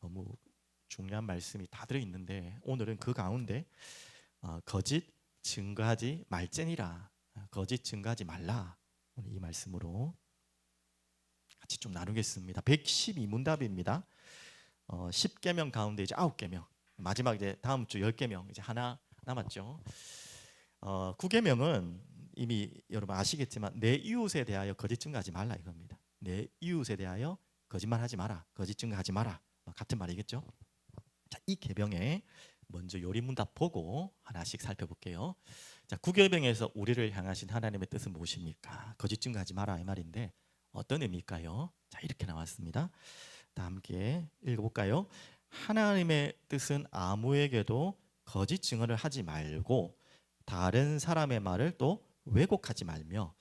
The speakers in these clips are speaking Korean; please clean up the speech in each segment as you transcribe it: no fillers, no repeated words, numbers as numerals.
너무 중요한 말씀이 다 들어있는데 오늘은 그 가운데 거짓 증거하지 말제니라, 거짓 증거하지 말라, 오늘 이 말씀으로 같이 좀 나누겠습니다. 112문답입니다. 10계명 가운데 이제 9계명, 마지막 이제 다음 주 10계명 이제 하나 남았죠. 9계명은 이미 여러분 아시겠지만 내 이웃에 대하여 거짓 증거하지 말라 이겁니다. 내 이웃에 대하여 거짓말하지 마라, 거짓 증거하지 마라, 같은 말이겠죠. 자, 이 계명에 먼저 요리문답 보고 하나씩 살펴볼게요. 자, 9계명에서 우리를 향하신 하나님의 뜻은 무엇입니까? 거짓 증거하지 마라 이 말인데 어떤 의미일까요? 자, 이렇게 나왔습니다. 다 함께 읽어볼까요? 하나님의 뜻은 아무에게도 거짓 증언을 하지 말고 다른 사람의 말을 또 왜곡하지 말며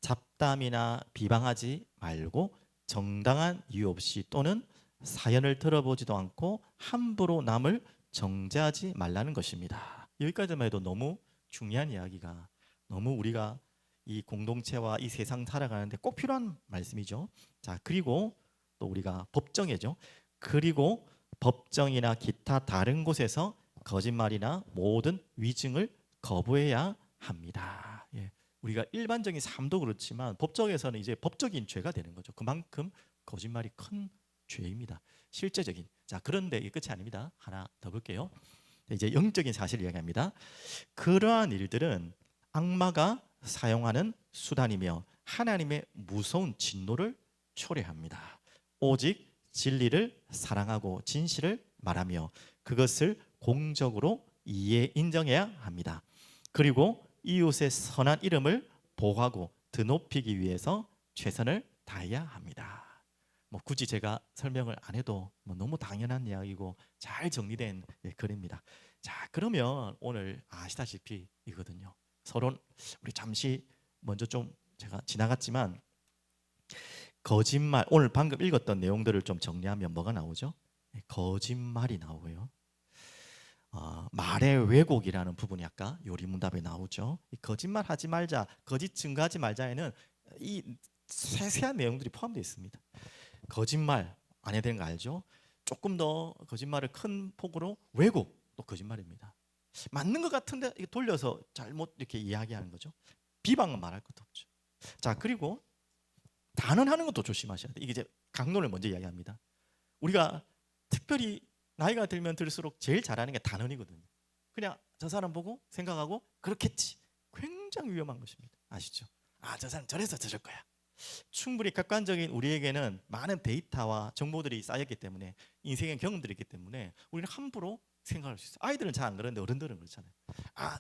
잡담이나 비방하지 말고 정당한 이유 없이 또는 사연을 들어보지도 않고 함부로 남을 정죄하지 말라는 것입니다. 여기까지만 해도 너무 중요한 이야기가, 너무 우리가 이 공동체와 이 세상 살아가는데 꼭 필요한 말씀이죠. 자, 그리고 또 우리가 법정이죠. 그리고 법정이나 기타 다른 곳에서 거짓말이나 모든 위증을 거부해야 합니다. 예. 우리가 일반적인 삶도 그렇지만 법정에서는 이제 법적인 죄가 되는 거죠. 그만큼 거짓말이 큰 죄입니다. 실제적인. 자, 그런데 이 끝이 아닙니다. 하나 더 볼게요. 이제 영적인 사실을 이야기합니다. 그러한 일들은 악마가 사용하는 수단이며 하나님의 무서운 진노를 초래합니다. 오직 진리를 사랑하고 진실을 말하며 그것을 공적으로 인정해야 합니다. 그리고 이웃의 선한 이름을 보호하고 드높이기 위해서 최선을 다해야 합니다. 굳이 제가 설명을 안 해도 너무 당연한 이야기고 잘 정리된 글입니다. 자, 그러면 오늘 아시다시피 이거든요. 서론 우리 잠시 먼저 좀 제가 지나갔지만 거짓말, 오늘 방금 읽었던 내용들을 좀 정리하면 뭐가 나오죠? 거짓말이 나오고요. 말의 왜곡이라는 부분이 아까 요리문답에 나오죠. 이 거짓말 하지 말자, 거짓 증거하지 말자에는 이 세세한 내용들이 포함되어 있습니다. 거짓말 안 해야 되는 거 알죠? 조금 더 거짓말을 큰 폭으로 왜곡도 거짓말입니다. 맞는 것 같은데 돌려서 잘못 이렇게 이야기하는 거죠. 비방은 말할 것도 없죠. 자, 그리고 단언하는 것도 조심하셔야 돼요. 이게 이제 강론을 먼저 이야기합니다. 우리가 특별히 나이가 들면 들수록 제일 잘하는 게 단언이거든요. 그냥 저 사람 보고 생각하고 그렇겠지. 굉장히 위험한 것입니다. 아시죠? 저 사람 저래서 저럴 거야. 충분히 객관적인 우리에게는 많은 데이터와 정보들이 쌓였기 때문에, 인생의 경험들이 있기 때문에 우리는 함부로 생각할 수 있어요. 아이들은 잘 안 그러는데 어른들은 그렇잖아요.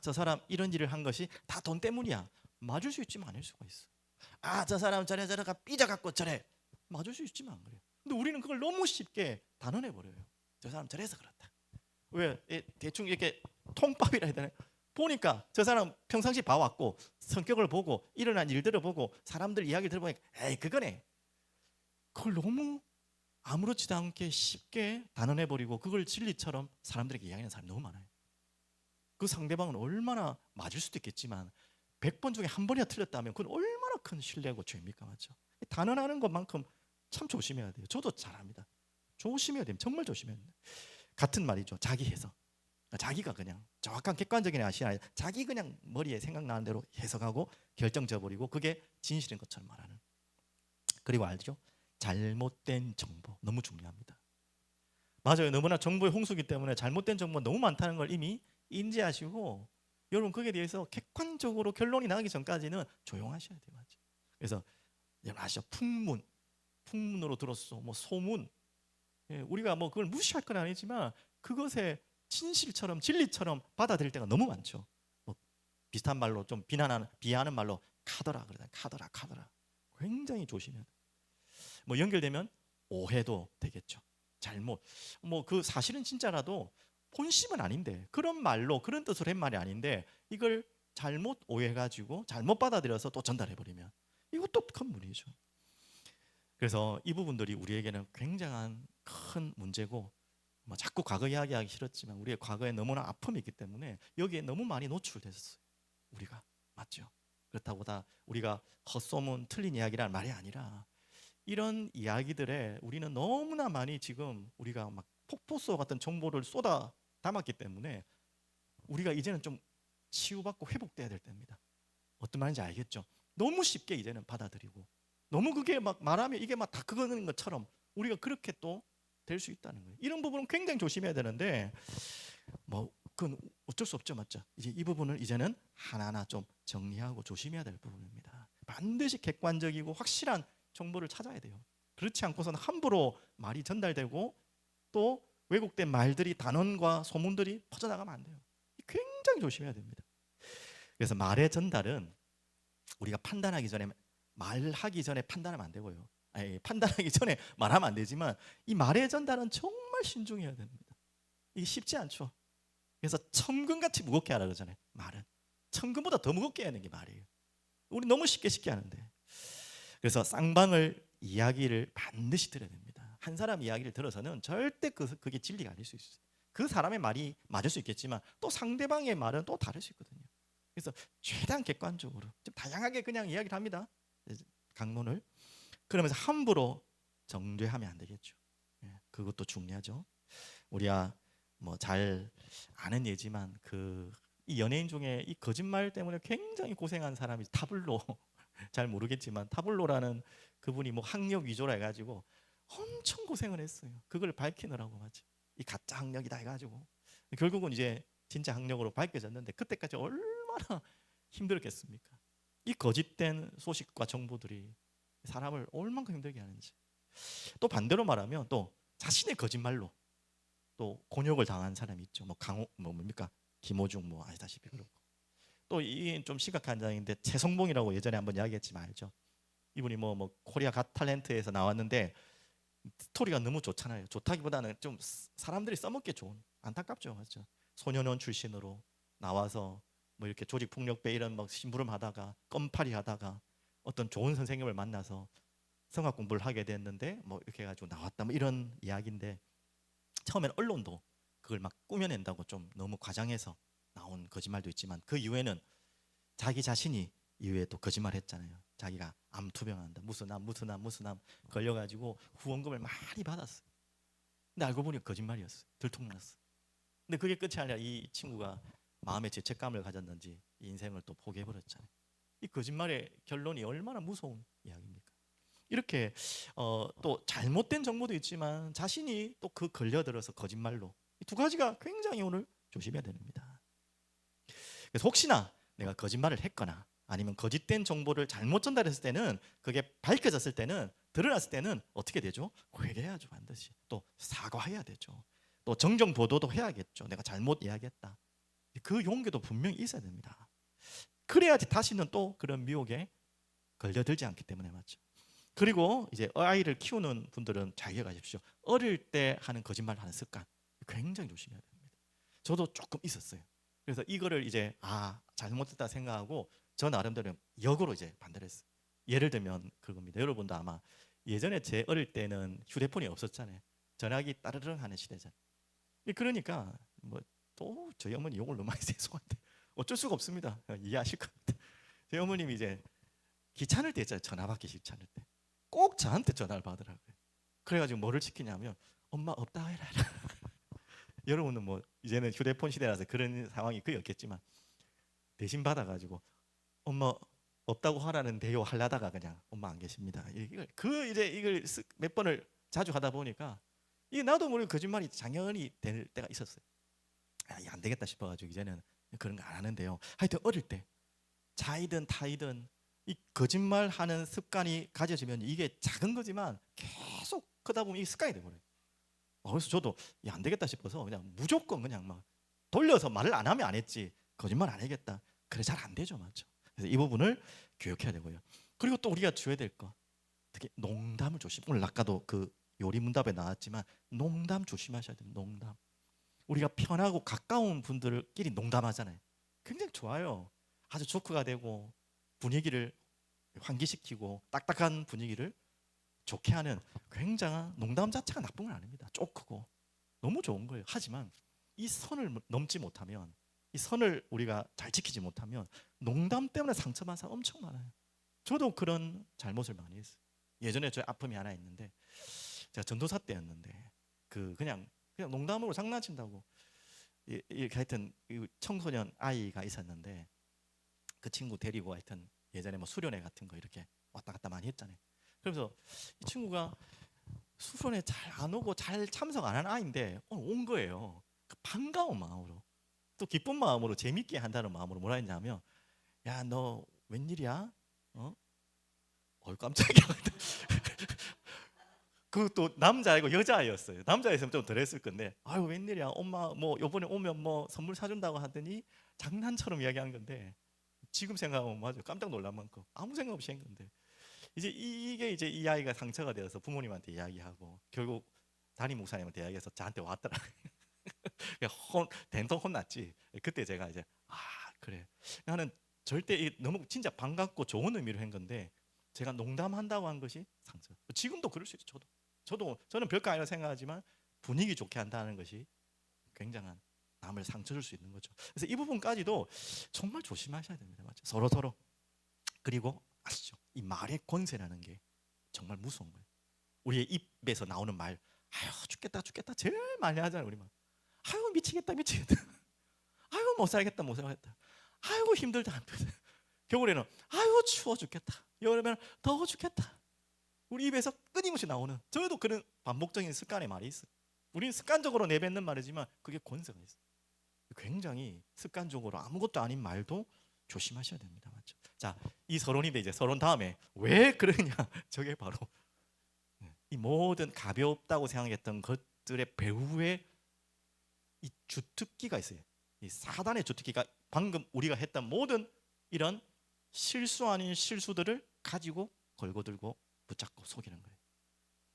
저 사람 이런 일을 한 것이 다 돈 때문이야. 맞을 수 있지만 아닐 수가 있어. 저 사람 저래가 삐져갖고 저래. 맞을 수 있지만 안 그래요. 근데 우리는 그걸 너무 쉽게 단언해 버려요. 저 사람 저래서 그렇다. 왜? 대충 이렇게 통밥이라 해야 되나? 보니까 저 사람 평상시 봐왔고 성격을 보고 일어난 일들을 보고 사람들 이야기 들어보니까 에이 그거네. 그걸 너무 아무렇지도 않게 쉽게 단언해버리고 그걸 진리처럼 사람들에게 이야기하는 사람이 너무 많아요. 그 상대방은 얼마나 맞을 수도 있겠지만 100번 중에 한 번이나 틀렸다면 그건 얼마나 큰 신뢰고 죄입니까? 맞죠? 단언하는 것만큼 참 조심해야 돼요. 저도 잘합니다. 조심해야 됩니다. 정말 조심해야 됩니다. 같은 말이죠. 자기 해석. 자기가 그냥 정확한 객관적인 아시아 아니라 자기 그냥 머리에 생각나는 대로 해석하고 결정 져버리고 그게 진실인 것처럼 말하는. 그리고 알죠? 잘못된 정보 너무 중요합니다. 맞아요. 너무나 정보의 홍수기 때문에 잘못된 정보가 너무 많다는 걸 이미 인지하시고 여러분 거기에 대해서 객관적으로 결론이 나기 전까지는 조용하셔야 돼요. 맞죠? 그래서 여러분 아시죠? 풍문으로 들었어. 소문. 우리가 그걸 무시할 건 아니지만 그것에 진실처럼 진리처럼 받아들일 때가 너무 많죠. 비슷한 말로 좀 비하하는 말로 카더라 그러잖아요. 카더라. 굉장히 조심해야 돼요. 연결되면 오해도 되겠죠. 잘못. 그 사실은 진짜라도 본심은 아닌데 그런 말로 그런 뜻으로 한 말이 아닌데 이걸 잘못 오해해가지고 잘못 받아들여서 또 전달해버리면 이것도 큰 문제죠. 그래서 이 부분들이 우리에게는 굉장한 큰 문제고 자꾸 과거 이야기하기 싫었지만 우리의 과거에 너무나 아픔이 있기 때문에 여기에 너무 많이 노출됐어요. 우리가 맞죠? 그렇다고 다 우리가 헛소문 틀린 이야기라는 말이 아니라 이런 이야기들에 우리는 너무나 많이 지금 우리가 막 폭포수 같은 정보를 쏟아 담았기 때문에 우리가 이제는 좀 치유받고 회복돼야 될 때입니다. 어떤 말인지 알겠죠? 너무 쉽게 이제는 받아들이고 너무 그게 막 말하면 이게 막 다 그거는 것처럼 우리가 그렇게 또 될 수 있다는 거예요. 이런 부분은 굉장히 조심해야 되는데 뭐 그건 어쩔 수 없죠, 맞죠? 이제 이 부분을 이제는 하나하나 좀 정리하고 조심해야 될 부분입니다. 반드시 객관적이고 확실한 정보를 찾아야 돼요. 그렇지 않고서는 함부로 말이 전달되고 또 왜곡된 말들이 단언과 소문들이 퍼져나가면 안 돼요. 굉장히 조심해야 됩니다. 그래서 말의 전달은 우리가 판단하기 전에 말하기 전에 판단하면 안 되고요. 아니, 판단하기 전에 말하면 안 되지만 이 말의 전달은 정말 신중해야 됩니다. 이게 쉽지 않죠. 그래서 천금같이 무겁게 하라 그러잖아요. 말은 천금보다 더 무겁게 하는 게 말이에요. 우리 너무 쉽게 하는데. 그래서 쌍방을 이야기를 반드시 들어야 됩니다. 한 사람 이야기를 들어서는 절대 그게 진리가 아닐 수 있어요. 그 사람의 말이 맞을 수 있겠지만 또 상대방의 말은 또 다를 수 있거든요. 그래서 최대한 객관적으로 좀 다양하게 그냥 이야기를 합니다. 강론을. 그러면서 함부로 정죄하면 안 되겠죠. 그것도 중요하죠. 우리가 뭐 잘 아는 예지만 이 연예인 중에 이 거짓말 때문에 굉장히 고생한 사람이 타블로 잘 모르겠지만 타블로라는 그분이 뭐 학력 위조라 해가지고 엄청 고생을 했어요. 그걸 밝히느라고 맞죠. 이 가짜 학력이다 해가지고 결국은 이제 진짜 학력으로 밝혀졌는데 그때까지 얼마나 힘들었겠습니까? 이 거짓된 소식과 정보들이 사람을 얼만큼 힘들게 하는지. 또 반대로 말하면 또 자신의 거짓말로 또 곤욕을 당한 사람이 있죠. 뭐 강호 뭐 뭡니까 김호중 뭐 아시다시피 그렇고 또 이게 좀 심각한 장인데 최성봉이라고 예전에 한번 이야기했지만 알죠. 이분이 뭐 코리아 갓 탤런트에서 나왔는데 스토리가 너무 좋잖아요. 좋다기보다는 좀 사람들이 써먹기 좋은 안타깝죠, 맞죠? 소년원 출신으로 나와서 뭐 이렇게 조직폭력배 이런 막 심부름하다가 껌파리 하다가 어떤 좋은 선생님을 만나서 성악 공부를 하게 됐는데 뭐 이렇게 해가지고 나왔다 뭐 이런 이야기인데 처음엔 언론도 그걸 막 꾸며낸다고 좀 너무 과장해서 나온 거짓말도 있지만 그 이후에는 자기 자신이 이후에 또 거짓말했잖아요. 자기가 암 투병한다 무슨 암 걸려가지고 후원금을 많이 받았어요. 근데 알고 보니 거짓말이었어요. 들통났어. 근데 그게 끝이 아니라 이 친구가 마음의 죄책감을 가졌는지 인생을 또 포기해버렸잖아요. 이 거짓말의 결론이 얼마나 무서운 이야기입니까? 이렇게 또 잘못된 정보도 있지만 자신이 또 그 걸려들어서 거짓말로 이 두 가지가 굉장히 오늘 조심해야 됩니다. 그래서 혹시나 내가 거짓말을 했거나 아니면 거짓된 정보를 잘못 전달했을 때는 그게 밝혀졌을 때는 드러났을 때는 어떻게 되죠? 회개해야죠. 반드시 또 사과해야 되죠. 또 정정 보도도 해야겠죠. 내가 잘못 이야기했다. 그 용기도 분명히 있어야 됩니다. 그래야지 다시는 또 그런 미혹에 걸려들지 않기 때문에 맞죠. 그리고 이제 아이를 키우는 분들은 잘 기억하십시오. 어릴 때 하는 거짓말 하는 습관 굉장히 조심해야 됩니다. 저도 조금 있었어요. 그래서 이거를 이제 잘못했다 생각하고 저 나름대로 역으로 이제 반대를 했어요. 예를 들면 그겁니다. 여러분도 아마 예전에 제 어릴 때는 휴대폰이 없었잖아요. 전화기 따르릉 하는 시대잖아요. 그러니까 뭐 또 저희 어머니 욕을 너무 많이 죄송한데 어쩔 수가 없습니다. 이해하실 겁니다. 저희 어머님이 이제 귀찮을 때 있잖아요. 전화 받기 귀찮을 때. 꼭 저한테 전화를 받으라고요. 그래가지고 뭐를 시키냐면 엄마 없다 해라. 여러분은 뭐 이제는 휴대폰 시대라서 그런 상황이 거의 없겠지만 대신 받아가지고 엄마 없다고 하라는데요 하려다가 그냥 엄마 안 계십니다. 이걸 몇 번을 자주 하다 보니까 이게 나도 모르게 거짓말이 당연히 될 때가 있었어요. 이게 안 되겠다 싶어가지고 이제는 그런 거 안 하는데요. 하여튼 어릴 때 자이든 타이든 이 거짓말하는 습관이 가져지면 이게 작은 거지만 계속 크다 보면 이 습관이 돼버려요. 그래서 저도 안 되겠다 싶어서 그냥 무조건 그냥 막 돌려서 말을 안 하면 안 했지 거짓말 안 하겠다. 그래 잘 안 되죠, 맞죠? 그래서 이 부분을 교육해야 되고요. 그리고 또 우리가 줘야 될 거, 특히 농담을 조심. 오늘 아까도 그 요리 문답에 나왔지만 농담 조심하셔야 돼요. 농담. 우리가 편하고 가까운 분들끼리 농담하잖아요. 굉장히 좋아요. 아주 조크가 되고 분위기를 환기시키고 딱딱한 분위기를 좋게 하는 굉장한 농담 자체가 나쁜 건 아닙니다. 조크고 너무 좋은 거예요. 하지만 이 선을 넘지 못하면 이 선을 우리가 잘 지키지 못하면 농담 때문에 상처받은 사람 엄청 많아요. 저도 그런 잘못을 많이 했어요. 예전에 저 아픔이 하나 있는데 제가 전도사 때였는데 그냥 그냥 농담으로 장난친다고. 하여튼 이 청소년 아이가 있었는데 그 친구 데리고 하여튼 예전에 뭐 수련회 같은 거 이렇게 왔다 갔다 많이 했잖아요. 그래서 이 친구가 수련회 잘 안 오고 잘 참석 안 하는 아이인데 오늘 온 거예요. 그 반가운 마음으로, 또 기쁜 마음으로, 재밌게 한다는 마음으로 뭐라 했냐면, 야 너 웬일이야? 어? 깜짝이야. 그것도 남자이고 여자아이였어요. 남자였으면 좀 덜했을 건데, 아유 웬일이야, 엄마 뭐 요번에 오면 뭐 선물 사준다고 하더니 장난처럼 이야기한 건데, 지금 생각하면 맞아 깜짝 놀란 만큼 아무 생각 없이 한 건데, 이제 이게 이제 이 아이가 상처가 되어서 부모님한테 이야기하고 결국 담임 목사님한테 이야기해서 저한테 왔더라. 된통 혼났지. 그때 제가 이제 그래, 나는 절대 너무 진짜 반갑고 좋은 의미로 한 건데 제가 농담한다고 한 것이 상처. 지금도 그럴 수 있어요. 저는 별거 아니라 생각하지만 분위기 좋게 한다는 것이 굉장한 남을 상처 줄 수 있는 거죠. 그래서 이 부분까지도 정말 조심하셔야 됩니다. 맞죠? 서로. 그리고 아시죠? 이 말의 권세라는 게 정말 무서운 거예요. 우리의 입에서 나오는 말, 아유 죽겠다 제일 많이 하잖아요. 우리만 아유 미치겠다 아유 못 살겠다 아이고 힘들다 겨울에는 아유 추워 죽겠다, 여름에는 더워 죽겠다. 우리 입에서 끊임없이 나오는, 저희도 그런 반복적인 습관의 말이 있어요. 우리는 습관적으로 내뱉는 말이지만 그게 권세가 있어요. 굉장히 습관적으로 아무것도 아닌 말도 조심하셔야 됩니다. 맞죠? 자, 이 서론인데 이제 서론 다음에 왜 그러냐? 저게 바로 이 모든 가볍다고 생각했던 것들의 배후에 이 주특기가 있어요. 이 사단의 주특기가 방금 우리가 했던 모든 이런 실수 아닌 실수들을 가지고 걸고 들고 붙잡고 속이는 거예요.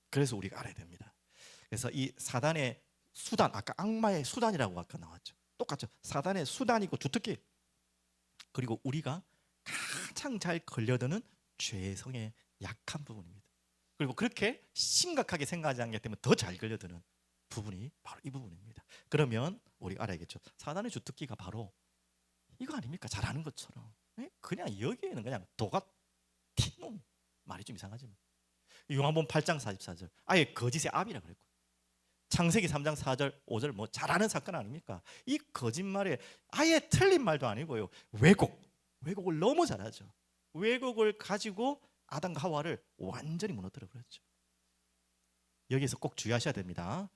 그래서 우리가 알아야 됩니다. 그래서 이 사단의 수단, 아까 악마의 수단이라고 아까 나왔죠. 똑같죠. 사단의 수단이고 주특기, 그리고 우리가 가장 잘 걸려드는 죄성의 약한 부분입니다. 그리고 그렇게 심각하게 생각하지 않기 때문에 더 잘 걸려드는 부분이 바로 이 부분입니다. 그러면 우리가 알아야겠죠. 사단의 주특기가 바로 이거 아닙니까? 잘하는 것처럼 그냥 여기에는 그냥 도가 튄놈, 말이 좀 이상하지만 요한복음 8장 44절 아예 거짓의 압이라 그랬고, 창세기 3장 4절 5절 뭐 잘하는 사건 아닙니까? 이 거짓말에 아예 틀린 말도 아니고요, 왜곡을 너무 잘하죠. 왜곡을 가지고 아담과 하와를 완전히 무너뜨려 버렸죠. 여기서 꼭 주의하셔야 됩니다.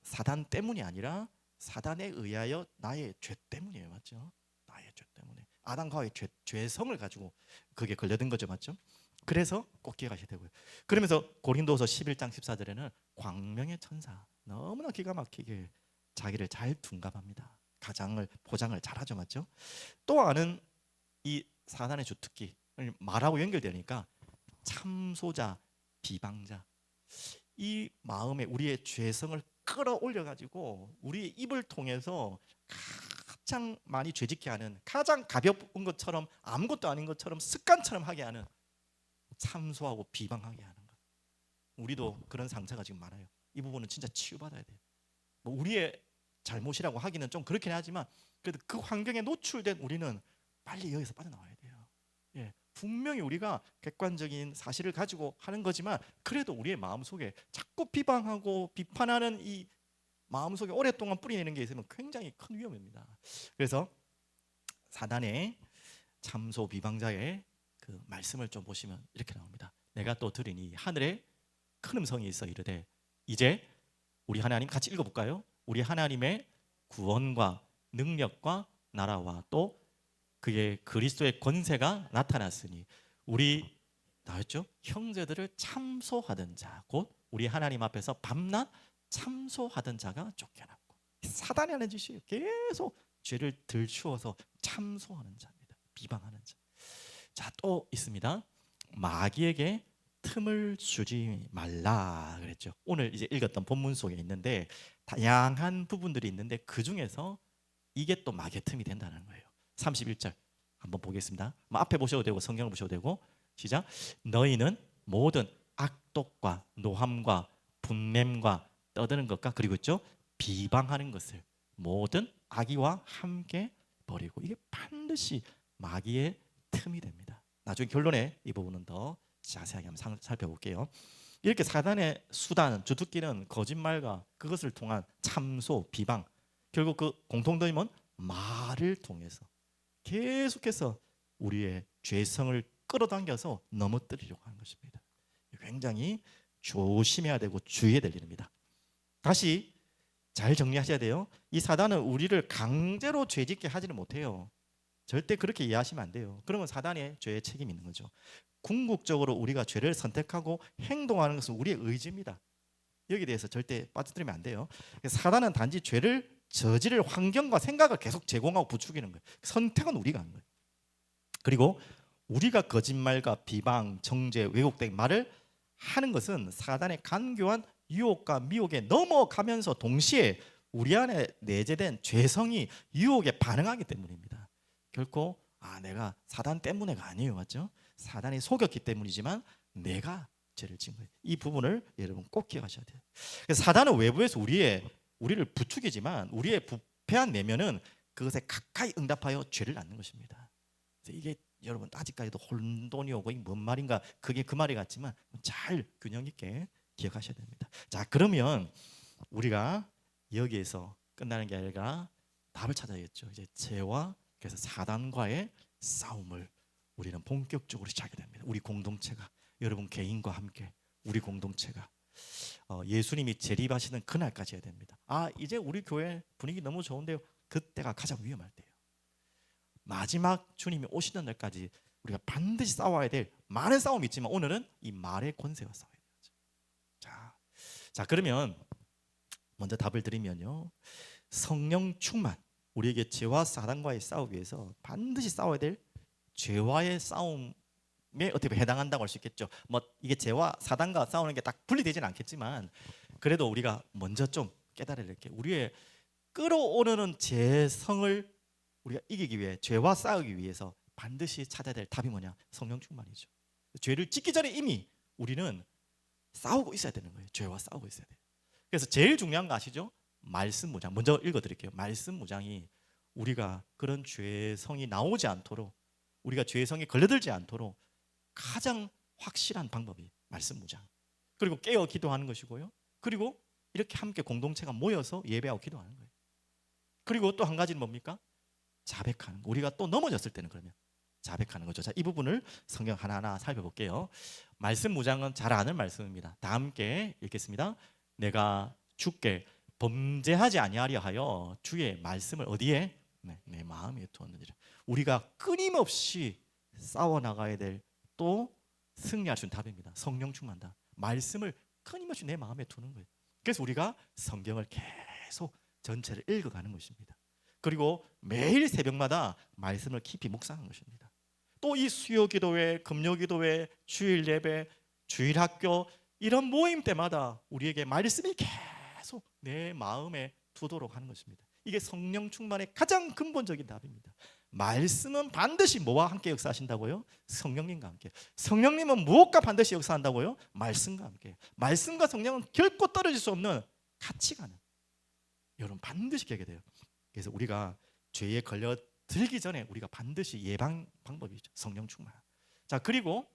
사단 때문이 아니라 사단에 의하여 나의 죄 때문이에요. 맞죠? 나의 죄 때문에 아담과 하와의 죄성을 가지고 그게 걸려든 거죠. 맞죠? 그래서 꼭 기억하셔야 되고요. 그러면서 고린도서 11장 14절에는 광명의 천사, 너무나 기가 막히게 자기를 잘 둔갑합니다. 가장을 포장을 잘하죠. 맞죠? 또 하는 이 사단의 주특기 말하고 연결되니까 참소자, 비방자, 이 마음에 우리의 죄성을 끌어올려 가지고 우리의 입을 통해서 가장 많이 죄짓게 하는, 가장 가벼운 것처럼 아무것도 아닌 것처럼 습관처럼 하게 하는, 참소하고 비방하게 하는 것. 우리도 그런 상처가 지금 많아요. 이 부분은 진짜 치유받아야 돼요. 뭐 우리의 잘못이라고 하기는 좀 그렇긴 하지만 그래도 그 환경에 노출된 우리는 빨리 여기서 빠져나와야 돼요. 분명히 우리가 객관적인 사실을 가지고 하는 거지만 그래도 우리의 마음속에 자꾸 비방하고 비판하는 이 마음속에 오랫동안 뿌리내는 게 있으면 굉장히 큰 위험입니다. 그래서 사단의 참소 비방자의 그 말씀을 좀 보시면 이렇게 나옵니다. 내가 또 들으니 하늘에 큰 음성이 있어 이르되, 이제 우리 하나님 같이 읽어볼까요? 우리 하나님의 구원과 능력과 나라와 또 그의 그리스도의 권세가 나타났으니 우리 나왔죠? 형제들을 참소하던 자, 곧 우리 하나님 앞에서 밤낮 참소하던 자가 쫓겨났고, 사단이 하는 짓이 계속 죄를 들추어서 참소하는 자입니다. 비방하는 자. 자, 또 있습니다. 마귀에게 틈을 주지 말라 그랬죠. 오늘 이제 읽었던 본문 속에 있는데 다양한 부분들이 있는데 그 중에서 이게 또 마귀의 틈이 된다는 거예요. 31절 한번 보겠습니다. 앞에 보셔도 되고 성경을 보셔도 되고, 시작. 너희는 모든 악독과 노함과 분냄과 떠드는 것과 그리고 있죠, 비방하는 것을 모든 악의와 함께 버리고, 이게 반드시 마귀의 틈이 됩니다. 나중에 결론에 이 부분은 더 자세하게 한번 살펴볼게요. 이렇게 사단의 수단, 주특기는 거짓말과 그것을 통한 참소, 비방, 결국 그 공통점은 말을 통해서 계속해서 우리의 죄성을 끌어당겨서 넘어뜨리려고 하는 것입니다. 굉장히 조심해야 되고 주의해야 될 일입니다. 다시 잘 정리하셔야 돼요. 이 사단은 우리를 강제로 죄짓게 하지는 못해요. 절대 그렇게 이해하시면 안 돼요. 그러면 사단의 죄에 책임이 있는 거죠. 궁극적으로 우리가 죄를 선택하고 행동하는 것은 우리의 의지입니다. 여기에 대해서 절대 빠져들면 안 돼요. 사단은 단지 죄를 저지를 환경과 생각을 계속 제공하고 부추기는 거예요. 선택은 우리가 하는 거예요. 그리고 우리가 거짓말과 비방, 정죄, 왜곡된 말을 하는 것은 사단의 간교한 유혹과 미혹에 넘어가면서 동시에 우리 안에 내재된 죄성이 유혹에 반응하기 때문입니다. 결코 내가 사단 때문에가 아니에요. 맞죠? 사단이 속였기 때문이지만 내가 죄를 지은 거예요. 이 부분을 여러분 꼭 기억하셔야 돼요. 사단은 외부에서 우리를 부추기지만 우리의 부패한 내면은 그것에 가까이 응답하여 죄를 낳는 것입니다. 이게 여러분 아직까지도 혼돈이 오고 뭔 말인가 그게 그 말이 같지만 잘 균형 있게 기억하셔야 됩니다. 자, 그러면 우리가 여기에서 끝나는 게 아니라 답을 찾아야겠죠. 이제 죄와 그래서 사단과의 싸움을 우리는 본격적으로 시작하게 됩니다. 우리 공동체가 여러분 개인과 함께 우리 공동체가 예수님이 재림하시는 그날까지 해야 됩니다. 이제 우리 교회 분위기 너무 좋은데요. 그때가 가장 위험할 때예요. 마지막 주님이 오시는 날까지 우리가 반드시 싸워야 될 많은 싸움이 있지만 오늘은 이 말의 권세와 싸워야 돼요. 자, 그러면 먼저 답을 드리면요. 성령 충만, 우리에게 죄와 사단과의 싸우기 위해서 반드시 싸워야 될 죄와의 싸움에 어떻게 해당한다고 할 수 있겠죠. 뭐 이게 죄와 사단과 싸우는 게 딱 분리되지는 않겠지만 그래도 우리가 먼저 좀 깨달아야 될 게 우리의 끌어오르는 죄성을 우리가 이기기 위해 죄와 싸우기 위해서 반드시 찾아야 될 답이 뭐냐? 성령 충만이죠. 죄를 짓기 전에 이미 우리는 싸우고 있어야 되는 거예요. 죄와 싸우고 있어야 돼요. 그래서 제일 중요한 거 아시죠? 말씀 무장. 먼저 읽어드릴게요. 말씀 무장이 우리가 그런 죄성이 나오지 않도록 우리가 죄성에 걸려들지 않도록 가장 확실한 방법이 말씀 무장. 그리고 깨어 기도하는 것이고요. 그리고 이렇게 함께 공동체가 모여서 예배하고 기도하는 거예요. 그리고 또 한 가지는 뭡니까? 자백하는 거. 우리가 또 넘어졌을 때는 그러면 자백하는 거죠. 자, 이 부분을 성경 하나하나 살펴볼게요. 말씀 무장은 잘 아는 말씀입니다. 다 함께 읽겠습니다. 내가 주께 범죄하지 아니하려 하여 주의 말씀을 어디에? 내 마음에 두었느니라. 우리가 끊임없이 싸워 나가야 될 또 승리할 수 있는 답입니다. 성령 충만다. 말씀을 끊임없이 내 마음에 두는 거예요. 그래서 우리가 성경을 계속 전체를 읽어가는 것입니다. 그리고 매일 새벽마다 말씀을 깊이 묵상하는 것입니다. 또 이 수요 기도회, 금요 기도회, 주일 예배, 주일 학교 이런 모임 때마다 우리에게 말씀이 계속 내 마음에 두도록 하는 것입니다. 이게 성령 충만의 가장 근본적인 답입니다. 말씀은 반드시 뭐와 함께 역사하신다고요? 성령님과 함께. 성령님은 무엇과 반드시 역사한다고요? 말씀과 함께. 말씀과 성령은 결코 떨어질 수 없는 같이 가는. 여러분 반드시 깨게 돼요. 그래서 우리가 죄에 걸려 들기 전에 우리가 반드시 예방 방법이죠. 성령 충만. 자, 그리고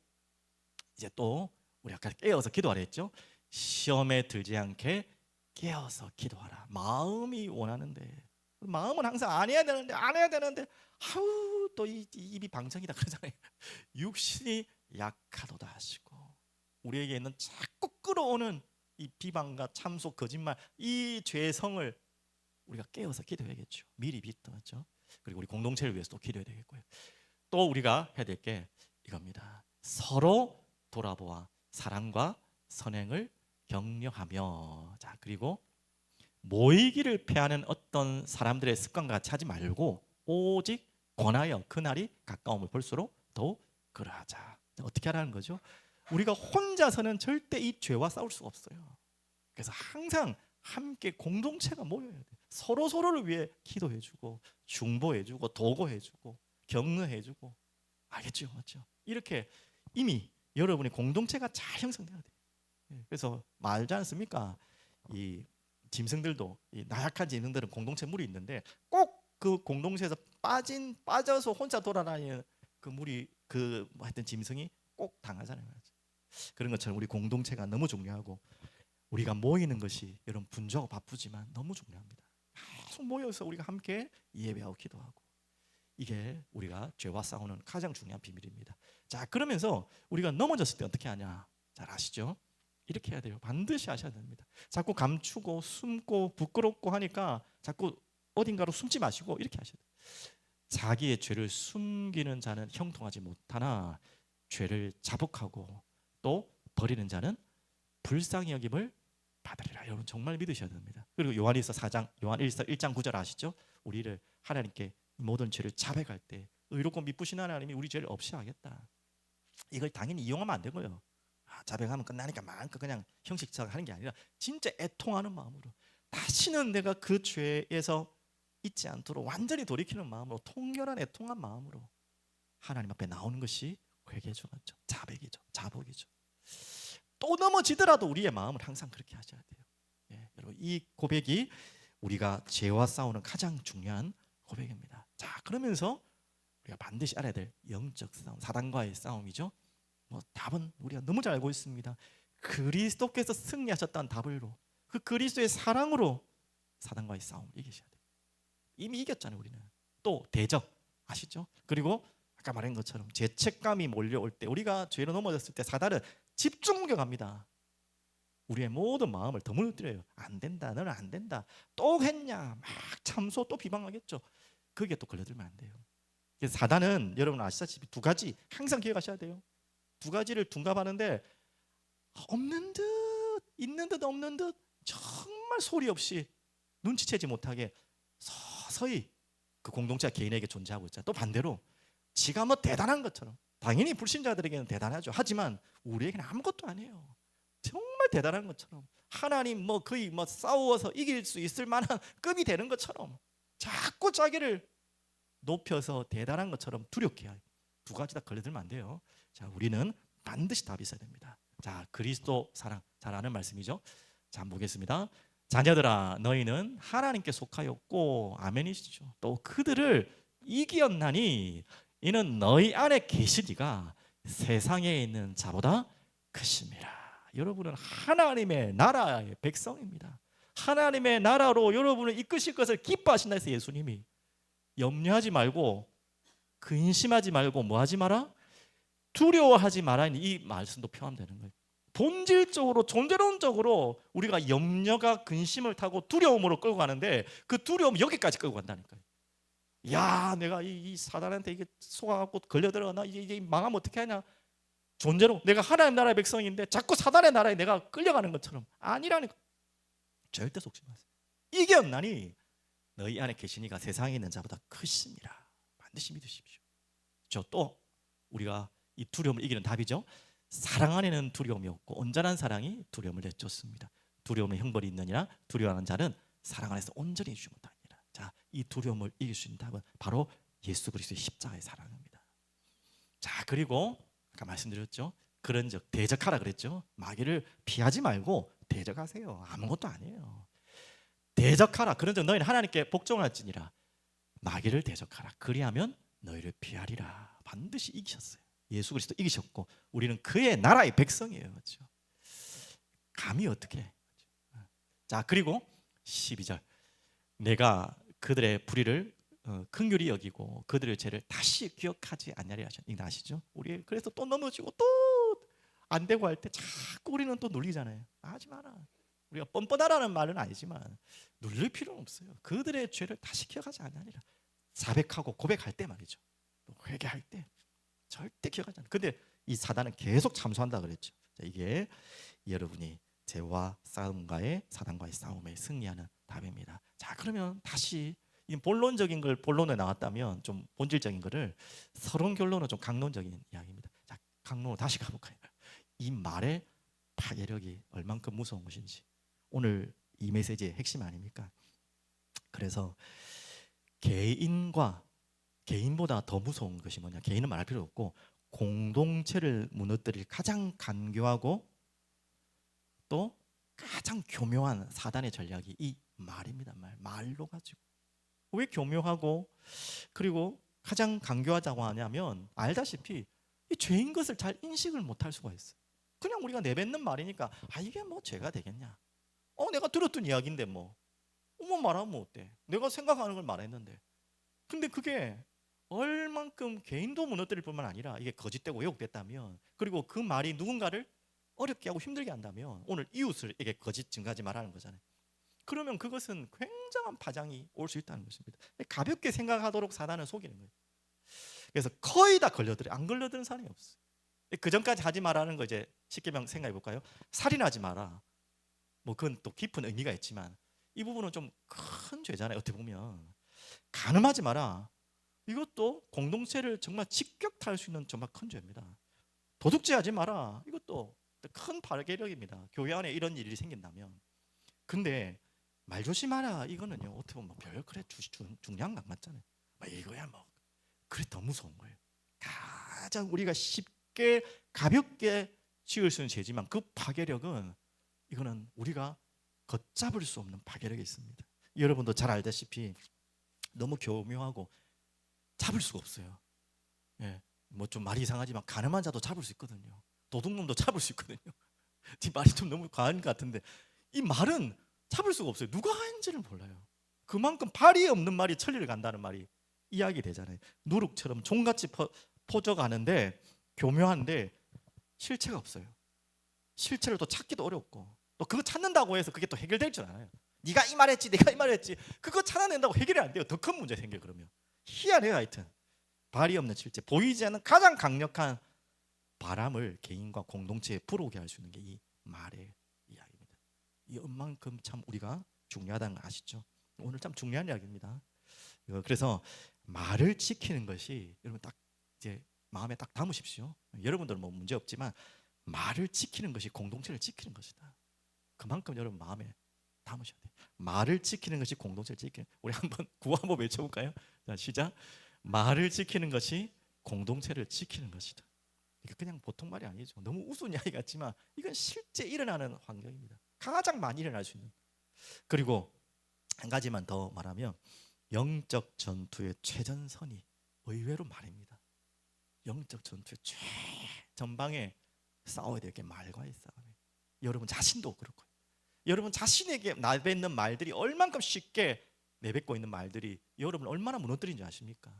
이제 또 우리 아까 깨어서 기도하라 했죠. 시험에 들지 않게 깨어서 기도하라. 마음이 원하는데 마음은 항상 안 해야 되는데 아우 또 입이 방청이다 그러잖아요. 육신이 약하도다 하시고 우리에게 있는 자꾸 끌어오는 이 비방과 참소, 거짓말 이 죄성을 우리가 깨어서 기도해야겠죠. 미리 빚었죠. 그리고 우리 공동체를 위해서 또 기도해야 되겠고요. 또 우리가 해야 될 게 이겁니다. 서로 돌아보아 사랑과 선행을 격려하며. 자, 그리고 모이기를 패하는 어떤 사람들의 습관과 같이 하지 말고 오직 권하여 그날이 가까움을 볼수록 더욱 그러하자. 어떻게 하라는 거죠? 우리가 혼자서는 절대 이 죄와 싸울 수가 없어요. 그래서 항상 함께 공동체가 모여야 돼요. 서로 서로를 위해 기도해주고 중보해주고 도고해주고 격려해주고 알겠죠, 맞죠? 이렇게 이미 여러분의 공동체가 잘 형성돼야 돼요. 그래서 말지 않습니까? 이 짐승들도 이 나약한 짐승들은 공동체 물이 있는데 꼭 그 공동체에서 빠져서 혼자 돌아다니는 그 물이 그 하여튼 짐승이 꼭 당하잖아요. 그런 것처럼 우리 공동체가 너무 중요하고 우리가 모이는 것이 여러분 분주하고 바쁘지만 너무 중요합니다. 계속 모여서 우리가 함께 예배하고 기도하고 이게 우리가 죄와 싸우는 가장 중요한 비밀입니다. 자, 그러면서 우리가 넘어졌을 때 어떻게 하냐? 잘 아시죠? 이렇게 해야 돼요. 반드시 하셔야 됩니다. 자꾸 감추고 숨고 부끄럽고 하니까 자꾸 어딘가로 숨지 마시고 이렇게 하셔야 돼요. 자기의 죄를 숨기는 자는 형통하지 못하나 죄를 자복하고 또 버리는 자는 불쌍히 여김을 받으리라. 여러분 정말 믿으셔야 됩니다. 그리고 요한일서 4장, 요한 1장 9절 아시죠? 우리를 하나님께 모든 죄를 자백할 때 의롭고 미쁘신 하나님이 우리 죄를 없이 하겠다. 이걸 당연히 이용하면 안 되고요. 자백하면 끝나니까 마음껏 그냥 형식적으로 하는 게 아니라 진짜 애통하는 마음으로 다시는 내가 그 죄에서 잊지 않도록 완전히 돌이키는 마음으로 통렬한 애통한 마음으로 하나님 앞에 나오는 것이 회개죠, 맞죠? 자백이죠, 자복이죠. 또 넘어지더라도 우리의 마음을 항상 그렇게 하셔야 돼요. 예, 여러분 이 고백이 우리가 죄와 싸우는 가장 중요한 고백입니다. 자, 그러면서 우리가 반드시 알아야 될 영적 싸움, 사단과의 싸움이죠. 뭐 답은 우리가 너무 잘 알고 있습니다. 그리스도께서 승리하셨다는 답으로 그 그리스도의 사랑으로 사단과의 싸움을 이기셔야 돼요. 이미 이겼잖아요, 우리는. 또 대적 아시죠? 그리고 아까 말한 것처럼 죄책감이 몰려올 때 우리가 죄로 넘어졌을 때 사단은 집중 공격합니다. 우리의 모든 마음을 더 무너뜨려요. 안 된다, 너는 안 된다. 또 했냐, 막 참소 또 비방하겠죠. 그게 또 걸려들면 안 돼요. 그래서 사단은 여러분 아시다시피 두 가지 항상 기억하셔야 돼요. 두 가지를 둔갑하는데 없는 듯 있는 듯 없는 듯 정말 소리 없이 눈치채지 못하게 서서히 그 공동체가 개인에게 존재하고 있잖아요. 또 반대로 지가 뭐 대단한 것처럼 당연히 불신자들에게는 대단하죠. 하지만 우리에게는 아무것도 아니에요. 정말 대단한 것처럼 하나님 뭐 거의 뭐 싸워서 이길 수 있을 만한 급이 되는 것처럼 자꾸 자기를 높여서 대단한 것처럼 두렵게 해요. 두 가지 다 걸려들면 안 돼요. 자, 우리는 반드시 답이 있어야 됩니다. 자, 그리스도 사랑 잘 아는 말씀이죠. 자, 한번 보겠습니다. 자녀들아 너희는 하나님께 속하였고 아멘이시죠. 또 그들을 이기었나니 이는 너희 안에 계시니가 세상에 있는 자보다 크심이라. 여러분은 하나님의 나라의 백성입니다. 하나님의 나라로 여러분을 이끄실 것을 기뻐하신다 해서 예수님이 염려하지 말고 근심하지 말고 뭐 하지 마라? 두려워하지 마라. 이 말씀도 포함되는 거예요. 본질적으로 존재론적으로 우리가 염려가 근심을 타고 두려움으로 끌고 가는데 그 두려움 여기까지 끌고 간다니까요. 야, 내가 이 사단한테 이게 속아갖고 걸려들어 나 이제 망하면 어떻게 하냐? 존재로 내가 하나님 나라의 백성인데 자꾸 사단의 나라에 내가 끌려가는 것처럼 아니라니까. 절대 속지 마세요. 이겼나니 너희 안에 계시니가 세상에 있는 자보다 크심이라. 반드시 믿으십시오. 또 우리가 이 두려움을 이기는 답이죠. 사랑 안에는 두려움이 없고 온전한 사랑이 두려움을 내쫓습니다. 두려움에 형벌이 있느니라 두려워하는 자는 사랑 안에서 온전히 주지 못하니라. 자, 이 두려움을 이길 수 있는 답은 바로 예수 그리스도의 십자가의 사랑입니다. 자, 그리고 아까 말씀드렸죠. 그런즉 대적하라 그랬죠. 마귀를 피하지 말고 대적하세요. 아무것도 아니에요. 대적하라. 그런즉 너희는 하나님께 복종할지니라. 마귀를 대적하라. 그리하면 너희를 피하리라. 반드시 이기셨어요. 예수 그리스도 이기셨고 우리는 그의 나라의 백성이에요. 그렇죠? 감히 어떻게? 자, 그리고 12절. 내가 그들의 불의를 긍휼히 여기고 그들의 죄를 다시 기억하지 않냐리 하셨. 이거 아시죠? 우리 그래서 또 넘어지고 또 안 되고 할 때 자꾸 우리는 또 눌리잖아요. 하지 마라. 우리가 뻔뻔하라는 말은 아니지만 눌릴 필요는 없어요. 그들의 죄를 다시 기억하지 않냐리라. 자백하고 고백할 때 말이죠. 또 회개할 때 절대 기억하지 않아요. 근데 이 사단은 계속 참소한다 그랬죠. 자, 이게 여러분이 죄와 싸움과의 사단과의 싸움에 승리하는 답입니다. 자, 그러면 다시 이 본론적인 걸 본론에 나왔다면 좀 본질적인 거를 서론 결론은 좀 강론적인 이야기입니다. 자, 강론으로 다시 가볼까요? 이 말의 파괴력이 얼만큼 무서운 것인지 오늘 이 메시지의 핵심 아닙니까? 그래서 개인보다 더 무서운 것이 뭐냐? 개인은 말할 필요 없고 공동체를 무너뜨릴 가장 간교하고 또 가장 교묘한 사단의 전략이 이 말입니다. 말로 가지고. 왜 교묘하고 그리고 가장 간교하다고 하냐면 알다시피 이 죄인 것을 잘 인식을 못할 수가 있어요. 그냥 우리가 내뱉는 말이니까 이게 뭐 죄가 되겠냐? 내가 들었던 이야기인데 뭐 말하면 어때? 내가 생각하는 걸 말했는데. 근데 그게 얼만큼 개인도 무너뜨릴 뿐만 아니라 이게 거짓되고 왜곡됐다면, 그리고 그 말이 누군가를 어렵게 하고 힘들게 한다면, 오늘 이웃을 이게 거짓 증거하지 말라는 거잖아요. 그러면 그것은 굉장한 파장이 올 수 있다는 것입니다. 가볍게 생각하도록 사단을 속이는 거예요. 그래서 거의 다 걸려들어요. 안 걸려드는 사람이 없어요. 그 전까지 하지 말라는 거 이제 십계명 생각해 볼까요? 살인하지 마라. 뭐 그건 또 깊은 의미가 있지만 이 부분은 좀 큰 죄잖아요. 어떻게 보면 간음하지 마라. 이것도 공동체를 정말 직격탈 수 있는 정말 큰 죄입니다. 도둑질하지 마라. 이것도 큰 파괴력입니다. 교회 안에 이런 일이 생긴다면. 근데 말 조심하라. 이거는요. 어떻게 보면 별 그래 중요한 거 맞잖아요. 이거야 뭐 그래 더 무서운 거예요. 가장 우리가 쉽게 가볍게 지을 수 있는 죄지만 그 파괴력은, 이거는 우리가 걷잡을 수 없는 파괴력이 있습니다. 여러분도 잘 알다시피 너무 교묘하고 잡을 수가 없어요. 예, 뭐 좀 말이 이상하지만 가늠한 자도 잡을 수 있거든요. 도둑놈도 잡을 수 있거든요. 이 말이 좀 너무 과한 것 같은데 이 말은 잡을 수가 없어요. 누가 한지를 몰라요. 그만큼 발이 없는 말이 천리를 간다는 말이 이야기 되잖아요. 누룩처럼 종같이 퍼져가는데 교묘한데 실체가 없어요. 실체를 또 찾기도 어렵고, 또 그거 찾는다고 해서 그게 또 해결될 줄 알아요. 네가 이 말했지, 내가 이 말했지, 그거 찾아낸다고 해결이 안 돼요. 더 큰 문제 생겨. 그러면 희한해요. 하여튼 발이 없는 실체, 보이지 않는 가장 강력한 바람을 개인과 공동체에 불어오게 할 수 있는 게 이 말의 이야기입니다. 이 엄만큼 참 우리가 중요하다는 거 아시죠? 오늘 참 중요한 이야기입니다. 그래서 말을 지키는 것이 여러분 딱 이제 마음에 딱 담으십시오. 여러분들은 뭐 문제 없지만 말을 지키는 것이 공동체를 지키는 것이다. 그만큼 여러분 마음에 담으셔야 돼요. 말을 지키는 것이 공동체를 지키는. 우리 한번 구호 한번 외쳐볼까요? 자, 시작. 말을 지키는 것이 공동체를 지키는 것이다. 이게 그냥 보통 말이 아니죠. 너무 우스운 이야기 같지만 이건 실제 일어나는 환경입니다. 가장 많이 일어날 수 있는. 그리고 한 가지만 더 말하면 영적 전투의 최전선이 의외로 말입니다. 영적 전투의 최전방에 싸워야 될 게 말과의 싸움이에요. 여러분 자신도 그렇고요. 여러분 자신에게 내뱉는 말들이 얼만큼 쉽게 내뱉고 있는 말들이 여러분을 얼마나 무너뜨리는지 아십니까?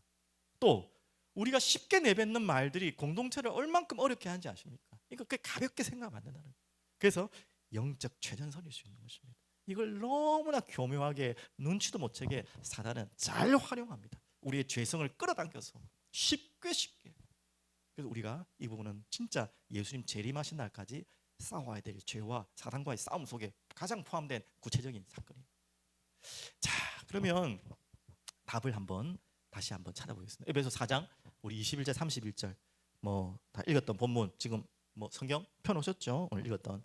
또 우리가 쉽게 내뱉는 말들이 공동체를 얼만큼 어렵게 하는지 아십니까? 이거 꽤 가볍게 생각하면 안 된다는 거예요. 그래서 영적 최전선일 수 있는 것입니다. 이걸 너무나 교묘하게 눈치도 못 채게 사단은 잘 활용합니다. 우리의 죄성을 끌어당겨서 쉽게. 그래서 우리가 이 부분은 진짜 예수님 재림하신 날까지 싸워야 될 죄와 사단과의 싸움 속에 가장 포함된 구체적인 사건이에요. 자, 그러면 답을 다시 한번 찾아보겠습니다. 에베소 4장 우리 21절 31절 뭐 다 읽었던 본문, 지금 뭐 성경 펴놓으셨죠? 오늘 읽었던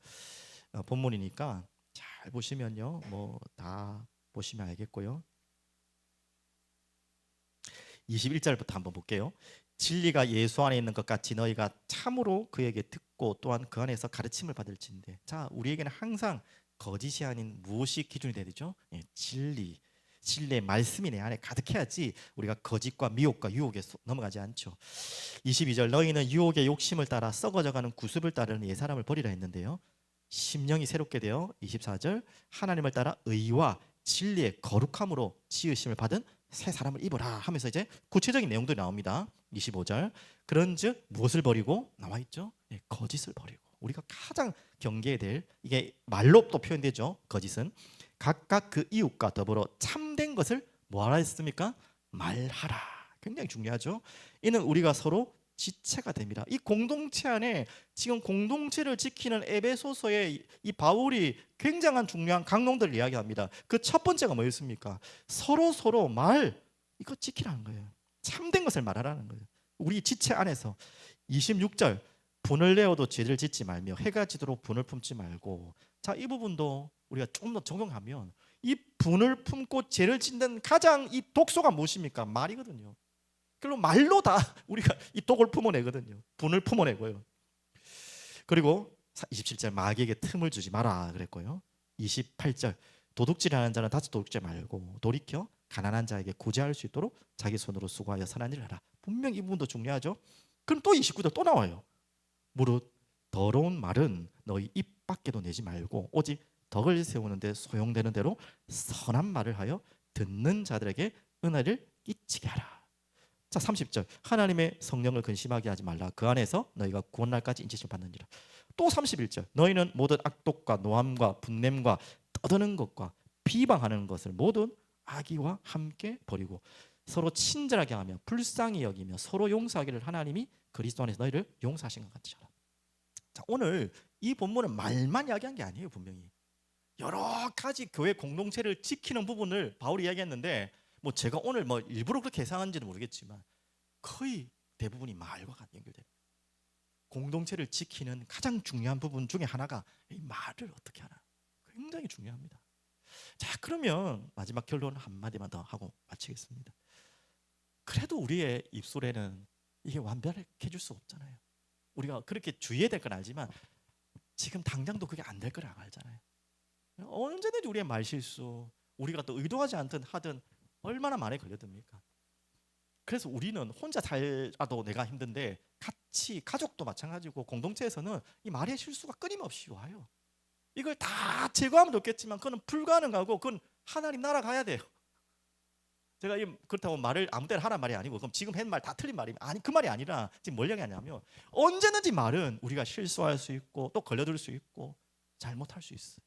본문이니까 잘 보시면요, 뭐 다 보시면 알겠고요. 21절부터 한번 볼게요. 진리가 예수 안에 있는 것 같이 너희가 참으로 그에게 듣고 또한 그 안에서 가르침을 받을진대. 자, 우리에게는 항상 거짓이 아닌 무엇이 기준이 돼야 되죠? 진리의 말씀이 내 안에 가득해야지 우리가 거짓과 미혹과 유혹에 넘어가지 않죠. 22절 너희는 유혹의 욕심을 따라 썩어져가는 구습을 따르는 옛사람을 버리라 했는데요, 심령이 새롭게 되어 24절 하나님을 따라 의와 진리의 거룩함으로 지으심을 받은 새 사람을 입어라 하면서 이제 구체적인 내용들이 나옵니다. 25절 그런즉 무엇을 버리고 나와 있죠? 거짓을 버리고. 우리가 가장 경계해야 될, 이게 말로 또 표현되죠. 거짓은 각각 그 이웃과 더불어 참된 것을 뭐하라 했습니까? 말하라. 굉장히 중요하죠. 이는 우리가 서로 지체가 됩니다. 이 공동체 안에 지금 공동체를 지키는 에베소서의 이 바울이 굉장한 중요한 강론들을 이야기합니다. 그 첫 번째가 뭐였습니까? 서로 말 이거 지키라는 거예요. 참된 것을 말하라는 거예요. 우리 지체 안에서. 26절 분을 내어도 죄를 짓지 말며 해가 지도록 분을 품지 말고. 자, 이 부분도 우리가 좀 더 적용하면 이 분을 품고 죄를 짓는 가장 이 독소가 무엇입니까? 말이거든요. 그리고 말로 다 우리가 이 독을 품어내거든요. 분을 품어내고요. 그리고 27절 마귀에게 틈을 주지 마라 그랬고요. 28절 도둑질하는 자는 다시 도둑질 말고 돌이켜 가난한 자에게 구제할 수 있도록 자기 손으로 수고하여 선한 일을 하라. 분명 이 부분도 중요하죠. 그럼 또 29절 또 나와요. 무릇 더러운 말은 너희 입 밖에도 내지 말고 오직 덕을 세우는데 소용되는 대로 선한 말을 하여 듣는 자들에게 은혜를 끼치게 하라. 자, 30절. 하나님의 성령을 근심하게 하지 말라. 그 안에서 너희가 구원날까지 인치심 받느니라. 또 31절. 너희는 모든 악독과 노함과 분냄과 떠드는 것과 비방하는 것을 모든 악의와 함께 버리고 서로 친절하게 하며 불쌍히 여기며 서로 용서하기를 하나님이 그리스도 안에서 너희를 용서하신 것 같이 하라. 자, 오늘 이 본문은 말만 이야기한 게 아니에요. 분명히 여러 가지 교회 공동체를 지키는 부분을 바울이 이야기했는데, 뭐 제가 오늘 뭐 일부러 그렇게 예상한지는 모르겠지만 거의 대부분이 말과 같이 연결돼요. 공동체를 지키는 가장 중요한 부분 중에 하나가 이 말을 어떻게 하나, 굉장히 중요합니다. 자, 그러면 마지막 결론 한마디만 더 하고 마치겠습니다. 그래도 우리의 입술에는 이게 완벽해질 수 없잖아요. 우리가 그렇게 주의해야 될 건 알지만 지금 당장도 그게 안 될 거라 알잖아요. 언제든지 우리의 말실수, 우리가 또 의도하지 않든 하든 얼마나 많이 걸려듭니까? 그래서 우리는 혼자 살아도 내가 힘든데 같이 가족도 마찬가지고 공동체에서는 이 말의 실수가 끊임없이 와요. 이걸 다 제거하면 좋겠지만 그건 불가능하고 그건 하나님 나라 가야 돼요. 제가 그렇다고 말을 아무 때나 하란 말이 아니고 그럼 지금 한 말 다 틀린 말이면 아니, 그 말이 아니라 지금 뭘 얘기하냐면 언제든지 말은 우리가 실수할 수 있고 또 걸려들 수 있고 잘못할 수 있어요.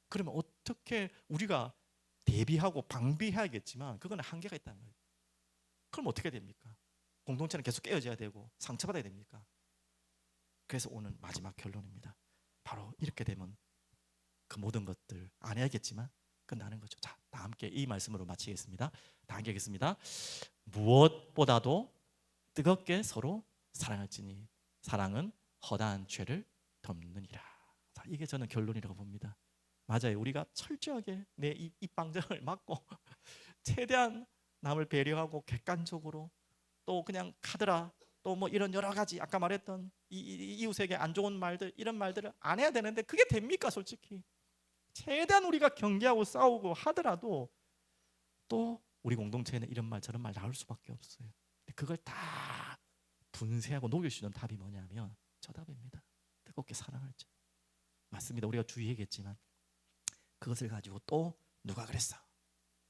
그러면 어떻게 우리가 대비하고 방비해야겠지만 그건 한계가 있다는 거예요. 그럼 어떻게 됩니까? 공동체는 계속 깨어져야 되고 상처받아야 됩니까? 그래서 오늘 마지막 결론입니다. 바로 이렇게 되면 그 모든 것들 안 해야겠지만 끝나는 거죠. 자, 다 함께 이 말씀으로 마치겠습니다. 다 함께 하겠습니다. 무엇보다도 뜨겁게 서로 사랑할지니 사랑은 허다한 죄를 덮느니라. 자, 이게 저는 결론이라고 봅니다. 맞아요. 우리가 철저하게 내 입방정을 막고 최대한 남을 배려하고 객관적으로 또 그냥 카드라 또 뭐 이런 여러 가지 아까 말했던 이웃에게 안 좋은 말들 이런 말들을 안 해야 되는데 그게 됩니까? 솔직히 최대한 우리가 경계하고 싸우고 하더라도 또 우리 공동체에는 이런 말 저런 말 나올 수밖에 없어요. 그걸 다 분쇄하고 녹일 수 있는 답이 뭐냐면 저 답입니다. 뜨겁게 사랑할지. 맞습니다. 우리가 주의하겠지만 그것을 가지고 또 누가 그랬어?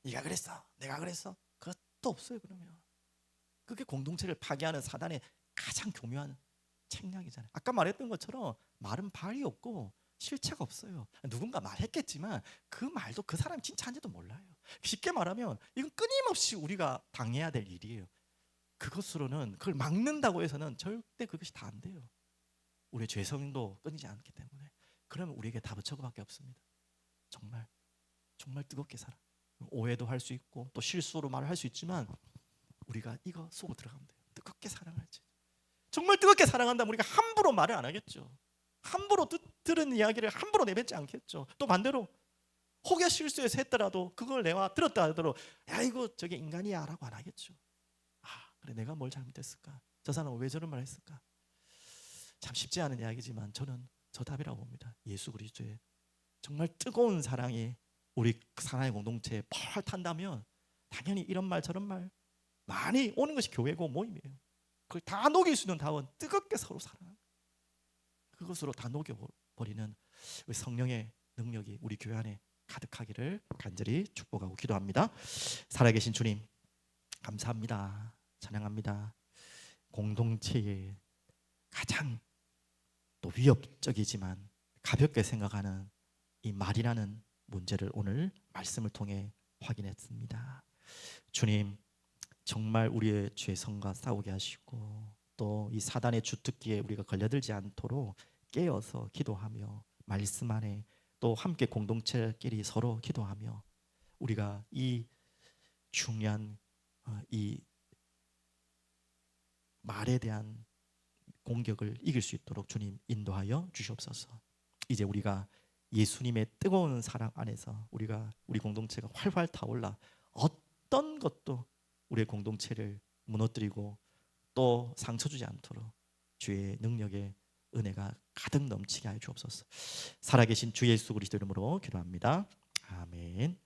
네가 그랬어? 내가 그랬어? 그것도 없어요. 그러면 그게 공동체를 파괴하는 사단의 가장 교묘한 책략이잖아요. 아까 말했던 것처럼 말은 발이 없고 실체가 없어요. 누군가 말했겠지만 그 말도 그 사람이 진짜인지도 몰라요. 쉽게 말하면 이건 끊임없이 우리가 당해야 될 일이에요. 그것으로는 그걸 막는다고 해서는 절대 그것이 다 안 돼요. 우리의 죄성도 끊이지 않기 때문에. 그러면 우리에게 답은 저거밖에 없습니다. 정말 정말 뜨겁게 살아. 오해도 할 수 있고 또 실수로 말을 할 수 있지만 우리가 이거 속으로 들어가면 돼요. 뜨겁게 사랑할지. 정말 뜨겁게 사랑한다면 우리가 함부로 말을 안 하겠죠. 함부로 들은 이야기를 함부로 내뱉지 않겠죠. 또 반대로 혹여 실수해서 했더라도 그걸 내가 들었다 하더라도 야 이거 저게 인간이야 라고 안 하겠죠. 아 그래 내가 뭘 잘못했을까? 저 사람은 왜 저런 말 했을까? 참 쉽지 않은 이야기지만 저는 저 답이라고 봅니다. 예수 그리스도의 정말 뜨거운 사랑이 우리 사랑의 공동체에 펄 탄다면 당연히 이런 말 저런 말 많이 오는 것이 교회고 모임이에요. 그걸 다 녹일 수 있는 답은 뜨겁게 서로 사랑하는 그것으로 다 녹여버리는 우리 성령의 능력이 우리 교회 안에 가득하기를 간절히 축복하고 기도합니다. 살아계신 주님 감사합니다. 찬양합니다. 공동체의 가장 또 위협적이지만 가볍게 생각하는 이 말이라는 문제를 오늘 말씀을 통해 확인했습니다. 주님 정말 우리의 죄성과 싸우게 하시고 또 이 사단의 주특기에 우리가 걸려들지 않도록 깨어서 기도하며 말씀 안에 또 함께 공동체끼리 서로 기도하며 우리가 이 중요한 이 말에 대한 공격을 이길 수 있도록 주님 인도하여 주시옵소서. 이제 우리가 예수님의 뜨거운 사랑 안에서 우리 공동체가 활활 타올라 어떤 것도 우리의 공동체를 무너뜨리고 또 상처 주지 않도록 주의 능력의 은혜가 가득 넘치게 하여 주옵소서. 살아계신 주 예수 그리스도 이름으로 기도합니다. 아멘.